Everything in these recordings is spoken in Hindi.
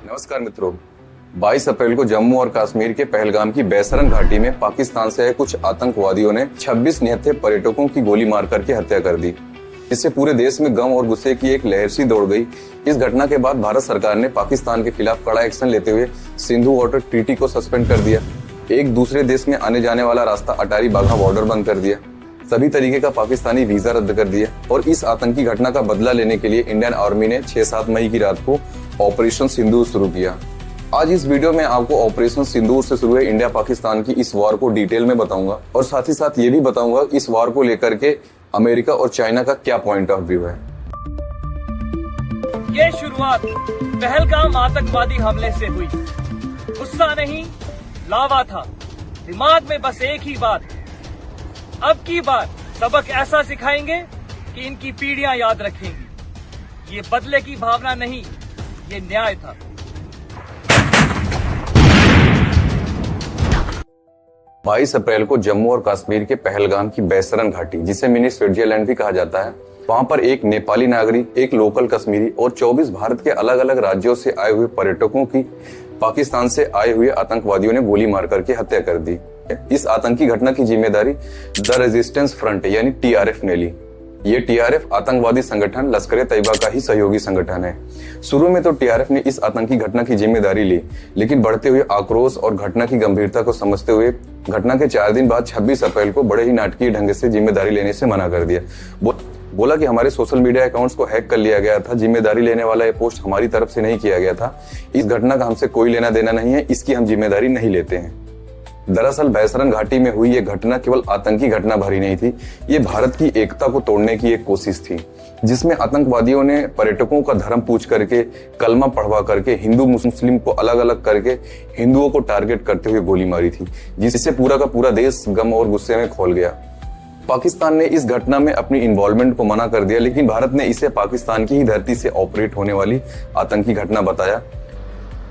नमस्कार मित्रों। 22 अप्रैल को जम्मू और कश्मीर के पहलगाम की बैसरन घाटी में पाकिस्तान से आए कुछ आतंकवादियों ने 26 निहत्थे पर्यटकों की गोली मार करके हत्या कर दी। इससे पूरे देश में गम और गुस्से की एक लहर सी दौड़ गई। इस घटना के बाद भारत सरकार ने पाकिस्तान के खिलाफ कड़ा एक्शन लेते हुए सिंधु वाटर ट्रीटी को सस्पेंड कर दिया। एक दूसरे देश में आने जाने वाला रास्ता अटारी वाघा बॉर्डर बंद कर दिया। सभी तरीके का पाकिस्तानी वीजा रद्द कर दिया और इस आतंकी घटना का बदला लेने के लिए इंडियन आर्मी ने 6-7 मई की रात को ऑपरेशन सिंदूर शुरू किया। आज इस वीडियो में आपको ऑपरेशन सिंदूर से शुरू हुए इंडिया पाकिस्तान की इस वॉर को डिटेल में बताऊंगा और साथ ही साथ ये भी बताऊंगा इस वॉर को लेकर के अमेरिका और चाइना का क्या पॉइंट ऑफ व्यू है। ये शुरुआत पहलगाम आतंकवादी हमले से हुई। गुस्सा नहीं, लावा था। दिमाग में बस एक ही बात, अब की बार सबक ऐसा सिखाएंगे कि इनकी पीढ़ियां याद रखेंगी। ये बदले की भावना नहीं, ये न्याय था। बाईस अप्रैल को जम्मू और कश्मीर के पहलगाम की बैसरन घाटी, जिसे मिनी स्विट्जरलैंड भी कहा जाता है, वहां पर एक नेपाली नागरिक, एक लोकल कश्मीरी और 24 भारत के अलग अलग राज्यों से आए हुए पर्यटकों की पाकिस्तान से आए हुए आतंकवादियों ने गोली मार करके हत्या कर दी। इस आतंकी घटना की जिम्मेदारी द रेजिस्टेंस फ्रंट यानी टीआरएफ ने ली। ये टीआरएफ आतंकवादी संगठन लश्कर ए तैयबा का ही सहयोगी संगठन है। शुरू में तो टीआरएफ ने इस आतंकी घटना की जिम्मेदारी ली, लेकिन बढ़ते हुए आक्रोश और घटना की गंभीरता को समझते हुए घटना के 4 दिन बाद 26 अप्रैल को बड़े ही नाटकीय ढंग से जिम्मेदारी लेने से मना कर दिया। बोला कि हमारे सोशल मीडिया अकाउंट्स को हैक कर लिया गया था, जिम्मेदारी लेने वाला ये पोस्ट हमारी तरफ से नहीं किया गया था, इस घटना का हमसे कोई लेना देना नहीं है, इसकी हम जिम्मेदारी नहीं लेते हैं। दरअसल बैसरन घाटी में हुई ये घटना केवल आतंकी घटना भरी नहीं थी, ये भारत की एकता को तोड़ने की एक कोशिश थी, जिसमें आतंकवादियों ने पर्यटकों का धर्म पूछ करके, कलमा पढ़वा करके, हिंदू मुस्लिम को अलग अलग करके हिंदुओं को टारगेट करते हुए गोली मारी थी, जिससे पूरा का पूरा देश गम और गुस्से में खौल गया। पाकिस्तान ने इस घटना में अपनी इन्वॉल्वमेंट को मना कर दिया, लेकिन भारत ने इसे पाकिस्तान की ही धरती से ऑपरेट होने वाली आतंकी घटना बताया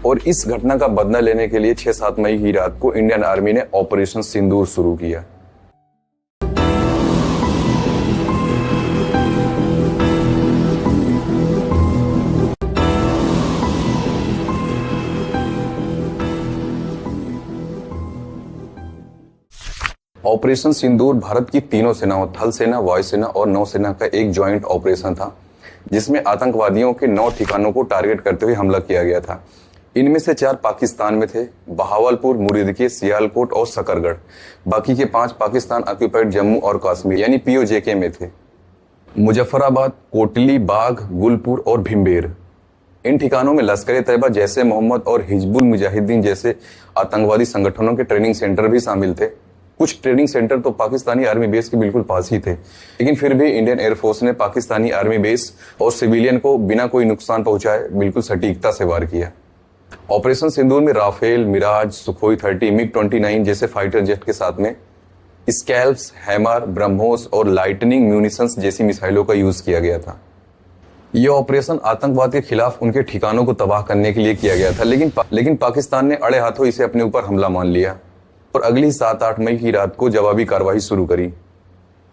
और इस घटना का बदला लेने के लिए 6-7 मई की रात को इंडियन आर्मी ने ऑपरेशन सिंदूर शुरू किया। ऑपरेशन सिंदूर भारत की तीनों सेनाओं, थल सेना, वायुसेना और नौसेना का एक ज्वाइंट ऑपरेशन था, जिसमें आतंकवादियों के 9 ठिकानों को टारगेट करते हुए हमला किया गया था। इनमें से 4 पाकिस्तान में थे, बहावलपुर, मुरीदके, सियालकोट और सकरगढ़। बाकी के 5 पाकिस्तान ऑक्यूपाइड जम्मू और कश्मीर यानी पीओजेके में थे। मुजफ्फराबाद, कोटली, बाघ, गुलपुर और भिम्बेर, इन ठिकानों में लश्कर ए तैयबा, जैसे मोहम्मद और हिजबुल मुजाहिदीन जैसे आतंकवादी संगठनों के ट्रेनिंग सेंटर भी शामिल थे। कुछ ट्रेनिंग सेंटर तो पाकिस्तानी आर्मी बेस के बिल्कुल पास ही थे, लेकिन फिर भी इंडियन एयरफोर्स ने पाकिस्तानी आर्मी बेस और सिविलियन को बिना कोई नुकसान पहुंचाए बिल्कुल सटीकता से वार किया। ऑपरेशन सिंदूर में राफेल, मिराज, सुखोई 30, मिग-29 जैसे फाइटर जेट के साथ में स्कैल्प्स, हैमर, ब्रह्मोस और लाइटनिंग म्यूनिशंस जैसी मिसाइलों का यूज किया गया था। यह ऑपरेशन आतंकवाद के खिलाफ उनके ठिकानों को तबाह करने के लिए किया गया था, लेकिन पाकिस्तान ने अड़े हाथों इसे अपने ऊपर हमला मान लिया और अगली 7-8 मई की रात को जवाबी कार्रवाई शुरू करी।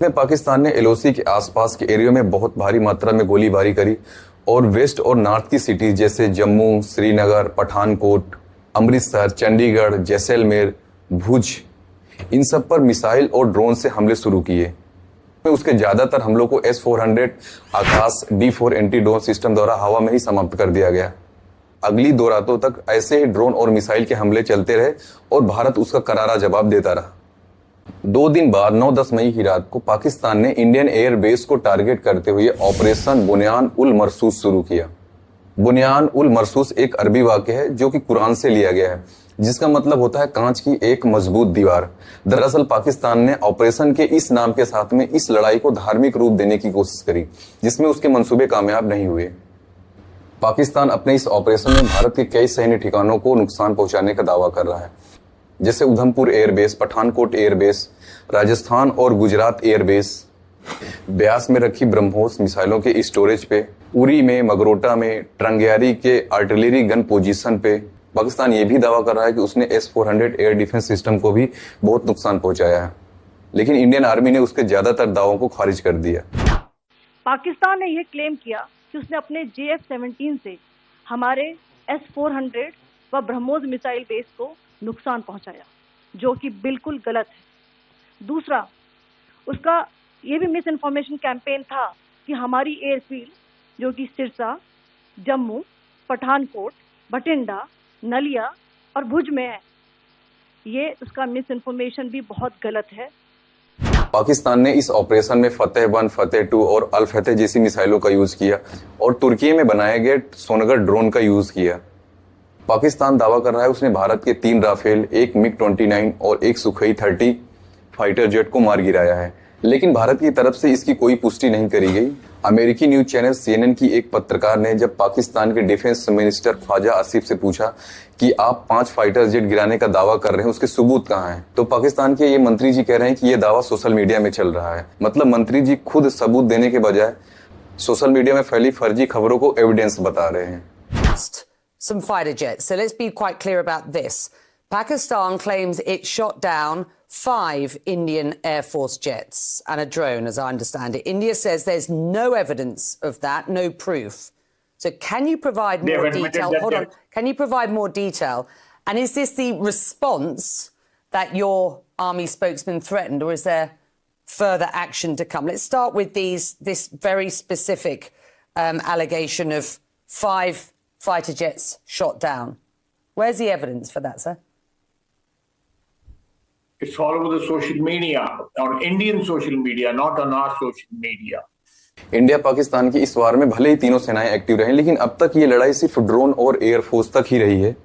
पाकिस्तान ने एलओसी के आसपास के एरिया में बहुत भारी मात्रा में गोलीबारी करी और वेस्ट और नॉर्थ की सिटीज जैसे जम्मू, श्रीनगर, पठानकोट, अमृतसर, चंडीगढ़, जैसलमेर, भुज, इन सब पर मिसाइल और ड्रोन से हमले शुरू किए। उसके ज्यादातर हमलों को S-400 आकाश D4 एंटी ड्रोन सिस्टम द्वारा हवा में ही समाप्त कर दिया गया। अगली 2 रातों तक ऐसे ही ड्रोन और मिसाइल के हमले चलते रहे और भारत उसका करारा जवाब देता रहा। 2 दिन बाद 9-10 मई की रात को पाकिस्तान ने इंडियन एयर बेस को टारगेट करते हुए ऑपरेशन बुनियान उल मरसूस शुरू किया। बुनियान उल मरसूस एक अरबी वाक्य है जो कि कुरान से लिया गया है, जिसका मतलब होता है कांच की एक मजबूत दीवार। दरअसल पाकिस्तान ने ऑपरेशन के इस नाम के साथ में इस लड़ाई को धार्मिक रूप देने की कोशिश करी, जिसमें उसके मंसूबे कामयाब नहीं हुए। पाकिस्तान अपने इस ऑपरेशन में भारत के कई सैन्य ठिकानों को नुकसान पहुंचाने का दावा कर रहा है, जैसे उधमपुर एयरबेस, पठानकोट एयरबेस, राजस्थान और गुजरात एयरबेस, ब्यास में रखी ब्रह्मोस मिसाइलों के स्टोरेज पे, उरी में, मगरोटा में, ट्रंगियारी के आर्टिलरी गन पोजीशन पे। पाकिस्तान ये भी दावा कर रहा है कि उसने S-400 एयर डिफेंस सिस्टम को भी बहुत नुकसान पहुंचाया है, लेकिन इंडियन आर्मी ने उसके ज्यादातर दावों को खारिज कर दिया। पाकिस्तान ने यह क्लेम किया कि उसने अपने JF-17 से हमारे S-400 व ब्रह्मोस मिसाइल बेस को नुकसान पहुंचाया, जो कि बिल्कुल गलत है। दूसरा, उसका ये भी मिस इन्फॉर्मेशन कैंपेन था कि हमारी एयरफील्ड जो कि सिरसा, जम्मू, पठानकोट, बठिंडा, नलिया और भुज में है, ये उसका मिस इन्फॉर्मेशन भी बहुत गलत है। पाकिस्तान ने इस ऑपरेशन में फतेह 1, फतेह 2 और अल फतेह जैसी मिसाइलों का यूज किया और तुर्की में बनाए गए सोनगर ड्रोन का यूज किया। पाकिस्तान दावा कर रहा है उसने भारत के 3 राफेल, एक मिग-29 और एक सुखोई 30 फाइटर जेट को मार गिराया है, लेकिन भारत की तरफ से इसकी कोई पुष्टि नहीं करी गई। अमेरिकी न्यूज चैनल CNN की एक पत्रकार ने जब पाकिस्तान के डिफेंस मिनिस्टर ख्वाजा आसिफ से पूछा कि आप 5 फाइटर जेट गिराने का दावा कर रहे हैं, उसके सबूत कहाँ हैं, तो पाकिस्तान के ये मंत्री जी कह रहे हैं कि ये दावा सोशल मीडिया में चल रहा है। मतलब मंत्री जी खुद सबूत देने के बजाय सोशल मीडिया में फैली फर्जी खबरों को एविडेंस बता रहे हैं। Some fighter jets. So let's be quite clear about this. Pakistan claims it shot down 5 Indian Air Force jets and a drone, as I understand it. India says there's no evidence of that, no proof. So can you provide more detail? Hold on. Can you provide more detail? And is this the response that your army spokesman threatened, or is there further action to come? Let's start with this very specific allegation of 5 fighter jets shot down. Where's the evidence for that, sir? It's all over the social media, on Indian social media, not on our social media. India Pakistan की इस वार में भले ही तीनों सेनाएं एक्टिव रहीं, लेकिन अब तक ये लड़ाई सिर्फ ड्रोन और एयरफोर्स तक ही रही है।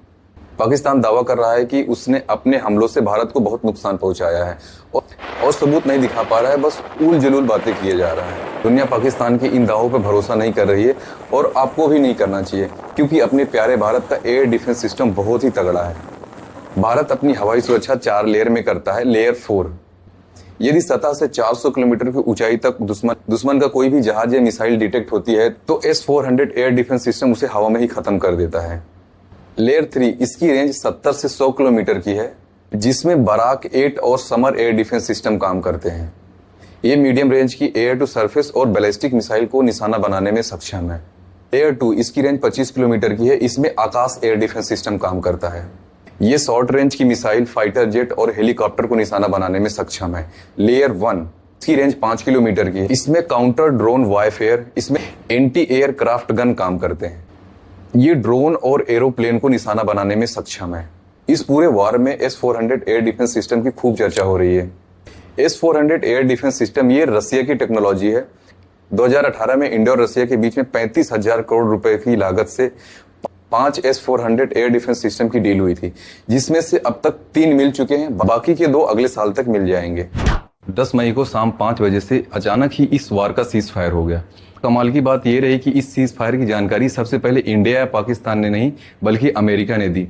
पाकिस्तान दावा कर रहा है कि उसने अपने हमलों से भारत को बहुत नुकसान पहुंचाया है और सबूत नहीं दिखा पा रहा है, बस उल जलूल बातें किए जा रहा है। दुनिया पाकिस्तान के इन दावों पर भरोसा नहीं कर रही है और आपको भी नहीं करना चाहिए, क्योंकि अपने प्यारे भारत का एयर डिफेंस सिस्टम बहुत ही तगड़ा है। भारत अपनी हवाई सुरक्षा 4 लेयर में करता है। लेयर 4, यदि सतह से 400 किलोमीटर की ऊंचाई तक दुश्मन का कोई भी जहाज या मिसाइल डिटेक्ट होती है तो S-400 एयर डिफेंस सिस्टम उसे हवा में ही खत्म कर देता है। लेयर 3, इसकी रेंज 70 से 100 किलोमीटर की है, जिसमें बराक 8 और समर एयर डिफेंस सिस्टम काम करते हैं। ये मीडियम रेंज की एयर टू सरफेस और बैलिस्टिक मिसाइल को निशाना बनाने में सक्षम है। लेयर 2, इसकी रेंज 25 किलोमीटर की है, इसमें आकाश एयर डिफेंस सिस्टम काम करता है। ये शॉर्ट रेंज की मिसाइल, फाइटर जेट और हेलीकॉप्टर को निशाना बनाने में सक्षम है। लेयर 1, इसकी रेंज 5 किलोमीटर की है, इसमें काउंटर ड्रोन वारफेयर, इसमें एंटी एयरक्राफ्ट गन काम करते हैं। ये ड्रोन और एरोप्लेन को निशाना बनाने में सक्षम है। इस पूरे वार में S-400 एयर डिफेंस सिस्टम की खूब चर्चा हो रही है। S-400 एयर डिफेंस सिस्टम ये रसिया की टेक्नोलॉजी है। 2018 में इंडिया और रसिया के बीच में 35,000 करोड़ रुपए की लागत से 5 S-400 एयर डिफेंस सिस्टम की डील हुई थी, जिसमें से अब तक 3 मिल चुके हैं, बाकी के 2 अगले साल तक मिल जाएंगे। 10 मई को शाम 5 बजे से अचानक ही इस वार का सीज फायर हो गया। कमाल की बात यह रही कि इस सीज फायर की जानकारी सबसे पहले इंडिया या पाकिस्तान ने नहीं, बल्कि अमेरिका ने दी।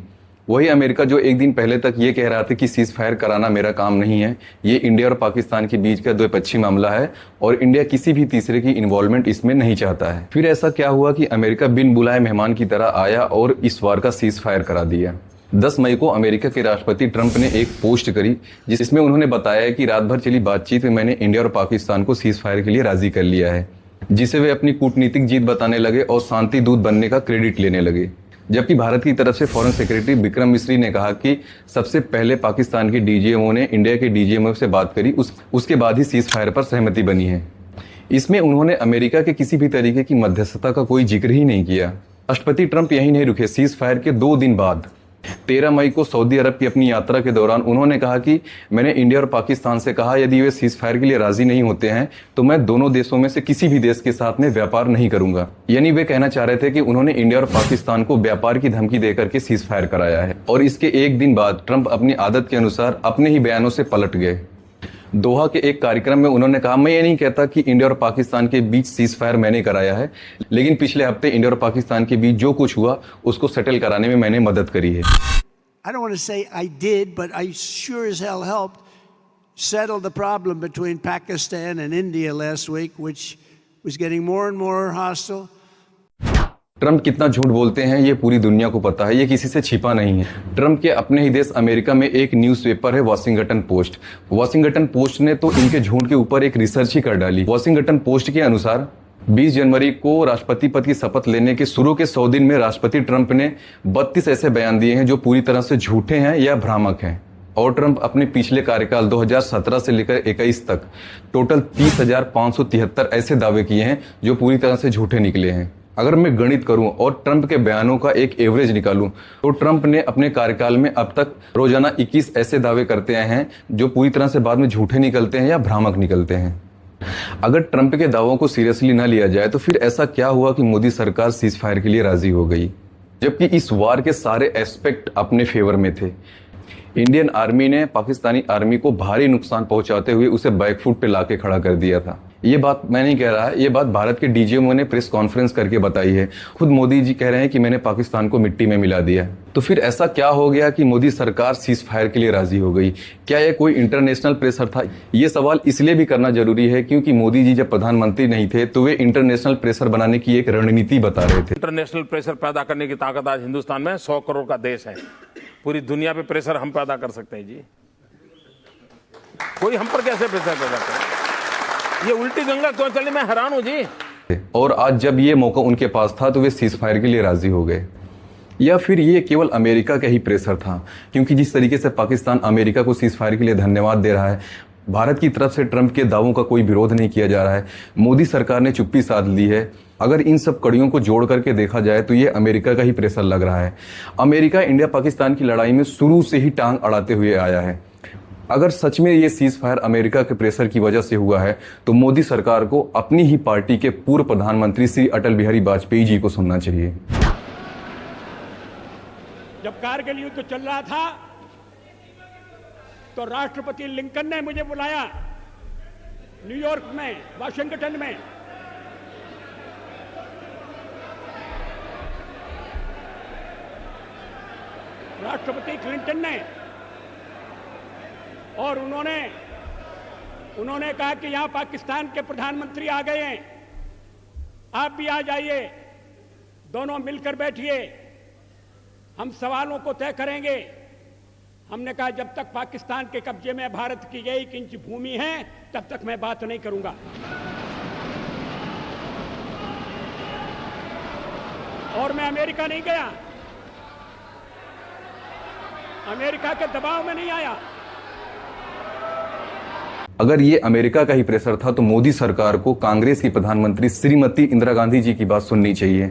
वही अमेरिका जो एक दिन पहले तक ये कह रहा था कि सीज फायर कराना मेरा काम नहीं है, ये इंडिया और पाकिस्तान के बीच का द्विपक्षीय मामला है और इंडिया किसी भी तीसरे की इन्वॉल्वमेंट इसमें नहीं चाहता है। फिर ऐसा क्या हुआ कि अमेरिका बिन बुलाए मेहमान की तरह आया और इस वार का सीज फायर करा दिया। 10 मई को अमेरिका के राष्ट्रपति ट्रंप ने एक पोस्ट करी, जिसमें उन्होंने बताया कि रात भर चली बातचीत में मैंने इंडिया और पाकिस्तान को सीज फायर के लिए राजी कर लिया है, जिसे वे अपनी कूटनीतिक जीत बताने लगे और शांति दूत बनने का क्रेडिट लेने लगे। जबकि भारत की तरफ से फॉरेन सेक्रेटरी विक्रम मिस्री ने कहा कि सबसे पहले पाकिस्तान के डीजीएमओ ने इंडिया के डीजीएमओ से बात करी, उसके बाद ही सीज फायर पर सहमति बनी है। इसमें उन्होंने अमेरिका के किसी भी तरीके की मध्यस्थता का कोई जिक्र ही नहीं किया। राष्ट्रपति ट्रंप यही नहीं रुके। सीज फायर के 2 दिन बाद 13 मई को सऊदी अरब की अपनी यात्रा के दौरान उन्होंने कहा कि मैंने इंडिया और पाकिस्तान से कहा यदि वे सीज फायर के लिए राजी नहीं होते हैं तो मैं दोनों देशों में से किसी भी देश के साथ में व्यापार नहीं करूंगा। यानी वे कहना चाह रहे थे कि उन्होंने इंडिया और पाकिस्तान को व्यापार की धमकी देकर के सीज फायर कराया है। और इसके 1 दिन बाद ट्रंप अपनी आदत के अनुसार अपने ही बयानों से पलट गए। दोहा के एक कार्यक्रम में उन्होंने कहा, मैं ये नहीं कहता कि इंडिया और पाकिस्तान के बीच सीज फायर मैंने कराया है, लेकिन पिछले हफ्ते इंडिया और पाकिस्तान के बीच जो कुछ हुआ उसको सेटल कराने में मैंने मदद करी है। I don't want to say I did, but I sure as hell helped settle the problem between Pakistan and India last week, which was getting more and more hostile. Trump कितना झूठ बोलते हैं ये पूरी दुनिया को पता है, ये किसी से छिपा नहीं है। ट्रंप के अपने ही देश अमेरिका में एक न्यूज़पेपर है वॉशिंगटन पोस्ट। वॉशिंगटन पोस्ट ने तो इनके झूठ के ऊपर एक रिसर्च ही कर डाली। वॉशिंगटन पोस्ट के अनुसार 20 जनवरी को राष्ट्रपति पद की शपथ लेने के शुरू के 100 दिन में राष्ट्रपति ट्रंप ने 32 ऐसे बयान दिए हैं जो पूरी तरह से झूठे हैं या भ्रामक हैं। और ट्रंप अपने पिछले कार्यकाल 2017 से लेकर 21 तक टोटल 30,573 ऐसे दावे किए हैं जो पूरी तरह से झूठे निकले हैं। अगर मैं गणित करूं और ट्रंप के बयानों का एक एवरेज निकालूं तो ट्रंप ने अपने कार्यकाल में अब तक रोजाना 21 ऐसे दावे करते आए हैं जो पूरी तरह से बाद में झूठे निकलते हैं या भ्रामक निकलते हैं। अगर ट्रंप के दावों को सीरियसली न लिया जाए तो फिर ऐसा क्या हुआ कि मोदी सरकार सीज फायर के लिए राजी हो गई, जबकि इस वार के सारे एस्पेक्ट अपने फेवर में थे। इंडियन आर्मी ने पाकिस्तानी आर्मी को भारी नुकसान पहुंचाते हुए उसे बैकफुट पे लाके खड़ा कर दिया था। ये बात मैं नहीं कह रहा, ये बात भारत के डीजीएमओ ने प्रेस कॉन्फ्रेंस करके बताई है। खुद मोदी जी कह रहे हैं कि मैंने पाकिस्तान को मिट्टी में मिला दिया। तो फिर ऐसा क्या हो गया कि मोदी सरकार सीज फायर के लिए राजी हो गई? क्या यह कोई इंटरनेशनल प्रेशर था? ये सवाल इसलिए भी करना जरूरी है क्योंकि मोदी जी जब प्रधानमंत्री नहीं थे तो वे इंटरनेशनल प्रेशर बनाने की एक रणनीति बता रहे थे। इंटरनेशनल प्रेशर पैदा करने की ताकत आज हिंदुस्तान में 100 करोड़ का देश है। पूरी दुनिया पे प्रेशर हम पैदा कर सकते हैं जी। कोई हम पर कैसे प्रेशर पैदा करे? ये उल्टी गंगा क्यों चली, मैं हैरान हूं जी। और आज जब ये मौका उनके पास था तो वे सीज फायर के लिए राजी हो गए। या फिर ये केवल अमेरिका का ही प्रेशर था? क्योंकि जिस तरीके से पाकिस्तान अमेरिका को सीज फायर के लिए धन्यवाद दे रहा है, भारत की तरफ से ट्रंप के दावों का कोई विरोध नहीं किया जा रहा है, मोदी सरकार ने चुप्पी साध ली है। अगर इन सब कड़ियों को जोड़ करके देखा जाए तो ये अमेरिका का ही प्रेशर लग रहा है। अमेरिका इंडिया पाकिस्तान की लड़ाई में शुरू से ही टांग अड़ाते हुए आया है। अगर सच में ये सीज फायर अमेरिका के प्रेशर की वजह से हुआ है तो मोदी सरकार को अपनी ही पार्टी के पूर्व प्रधानमंत्री श्री अटल बिहारी वाजपेयी जी को सुनना चाहिए। जब कारगिल युद्ध चल रहा था तो राष्ट्रपति लिंकन ने मुझे बुलाया न्यूयॉर्क में, वाशिंगटन में। राष्ट्रपति क्लिंटन ने, और उन्होंने कहा कि यहां पाकिस्तान के प्रधानमंत्री आ गए हैं, आप भी आ जाइए, दोनों मिलकर बैठिए, हम सवालों को तय करेंगे। हमने कहा जब तक पाकिस्तान के कब्जे में भारत की 1 इंच भूमि है तब तक मैं बात नहीं करूंगा। और मैं अमेरिका नहीं गया, अमेरिका के दबाव में नहीं आया। अगर ये अमेरिका का ही प्रेशर था तो मोदी सरकार को कांग्रेस की प्रधानमंत्री श्रीमती इंदिरा गांधी जी की बात सुननी चाहिए।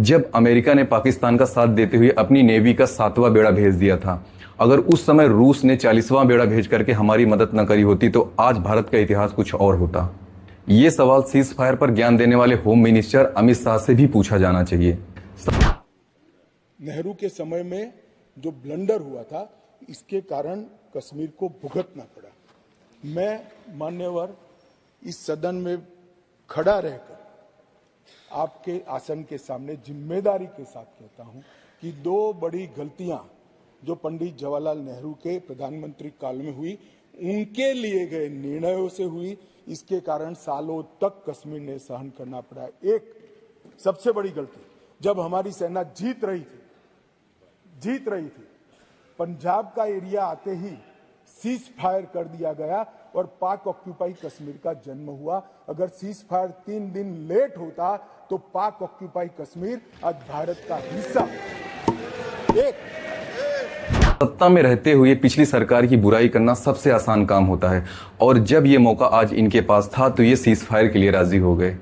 जब अमेरिका ने पाकिस्तान का साथ देते हुए अपनी नेवी का 7वां बेड़ा भेज दिया था, अगर उस समय रूस ने 40वां बेड़ा भेज करके हमारी मदद न करी होती तो आज भारत का इतिहास कुछ और होता। ये सवाल सीज फायर पर ज्ञान देने वाले होम मिनिस्टर अमित शाह से भी पूछा जाना चाहिए। नेहरू के समय में जो ब्लंडर हुआ था, इसके कारण कश्मीर को भुगतना पड़ा। मैं मान्यवर इस सदन में खड़ा रहकर आपके आसन के सामने जिम्मेदारी के साथ कहता हूं कि 2 बड़ी गलतियां जो पंडित जवाहरलाल नेहरू के प्रधानमंत्री काल में हुई, उनके लिए गए निर्णयों से हुई। इसके कारण सालों तक कश्मीर ने सहन करना पड़ा। एक सबसे बड़ी गलती, जब हमारी सेना जीत रही थी, पंजाब का एरिया आते ही सीज फायर कर दिया गया और पाक ऑक्यूपाई कश्मीर का जन्म हुआ। अगर सीज फायर 3 दिन लेट होता तो पाक ऑक्यूपाई कश्मीर आज भारत का हिस्सा। सत्ता में रहते हुए पिछली सरकार की बुराई करना सबसे आसान काम होता है, और जब ये मौका आज इनके पास था तो ये सीज फायर के लिए राजी हो गए।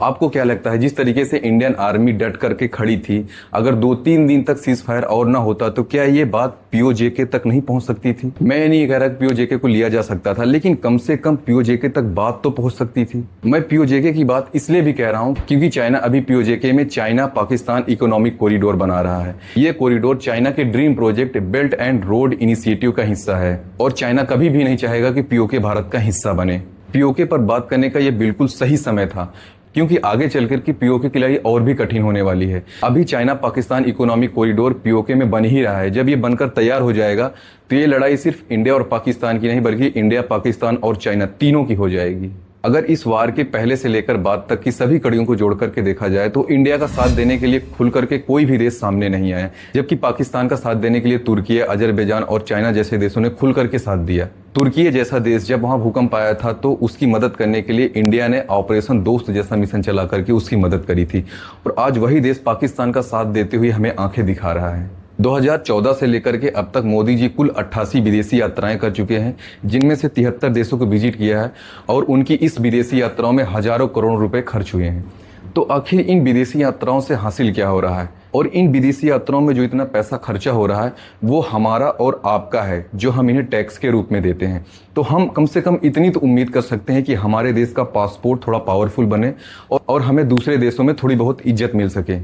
आपको क्या लगता है, जिस तरीके से इंडियन आर्मी डट करके खड़ी थी, अगर 2-3 दिन तक सीज फायर और ना होता तो क्या ये बात पीओजेके तक नहीं पहुंच सकती थी? मैं नहीं कह रहा कि पीओजेके को लिया जा सकता था, लेकिन कम से कम पीओजेके तक बात तो पहुंच सकती थी। मैं पीओजेके की बात इसलिए भी कह रहा हूं क्योंकि चाइना अभी पीओजेके में चाइना पाकिस्तान इकोनॉमिक कॉरिडोर बना रहा है। ये कॉरिडोर चाइना के dream project belt and road initiative का हिस्सा है, और चाइना कभी भी नहीं चाहेगा कि पीओके भारत का हिस्सा बने। पीओके पर बात करने का यह बिल्कुल सही समय था, क्योंकि आगे चलकर की पीओके की लड़ाई और भी कठिन होने वाली है। अभी China Pakistan economic corridor PoK में बन ही रहा है। जब ये बनकर तैयार हो जाएगा तो ये लड़ाई सिर्फ इंडिया और पाकिस्तान की नहीं, बल्कि इंडिया, पाकिस्तान और चाइना तीनों की हो जाएगी। अगर इस वार के पहले से लेकर बाद तक की सभी कड़ियों को जोड़ करके देखा जाए तो इंडिया का साथ देने के लिए खुल करके कोई भी देश सामने नहीं आया, जबकि पाकिस्तान का साथ देने के लिए तुर्की, अजरबैजान और चाइना जैसे देशों ने खुल करके साथ दिया। तुर्की जैसा देश जब वहां भूकंप आया था तो उसकी मदद करने के लिए इंडिया ने ऑपरेशन दोस्त जैसा मिशन चला करके उसकी मदद करी थी, और आज वही देश पाकिस्तान का साथ देते हुए हमें आंखें दिखा रहा है। 2014 से लेकर के अब तक मोदी जी कुल 88 विदेशी यात्राएं कर चुके हैं, जिनमें से 73 देशों को विजिट किया है और उनकी इस विदेशी यात्राओं में हजारों करोड़ रुपए खर्च हुए हैं। तो आखिर इन विदेशी यात्राओं से हासिल क्या हो रहा है, और इन विदेशी यात्राओं में जो इतना पैसा खर्चा हो रहा है वो हमारा और आपका है, जो हम इन्हें टैक्स के रूप में देते हैं। तो हम कम से कम इतनी तो उम्मीद कर सकते हैं कि हमारे देश का पासपोर्ट थोड़ा पावरफुल बने और हमें दूसरे देशों में थोड़ी बहुत इज्जत मिल सके।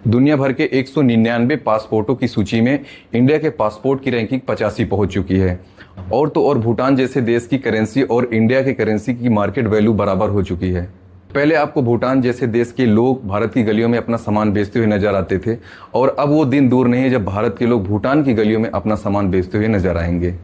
दुनिया भर के 199 पासपोर्टों की सूची में इंडिया के पासपोर्ट की रैंकिंग 85 पहुंच चुकी है, और तो और भूटान जैसे देश की करेंसी और इंडिया की करेंसी की मार्केट वैल्यू बराबर हो चुकी है। पहले आपको भूटान जैसे देश के लोग भारत की गलियों में अपना सामान बेचते हुए नजर आते थे, और अब वो दिन दूर नहीं है जब भारत के लोग भूटान की गलियों में अपना सामान बेचते हुए नजर आएंगे।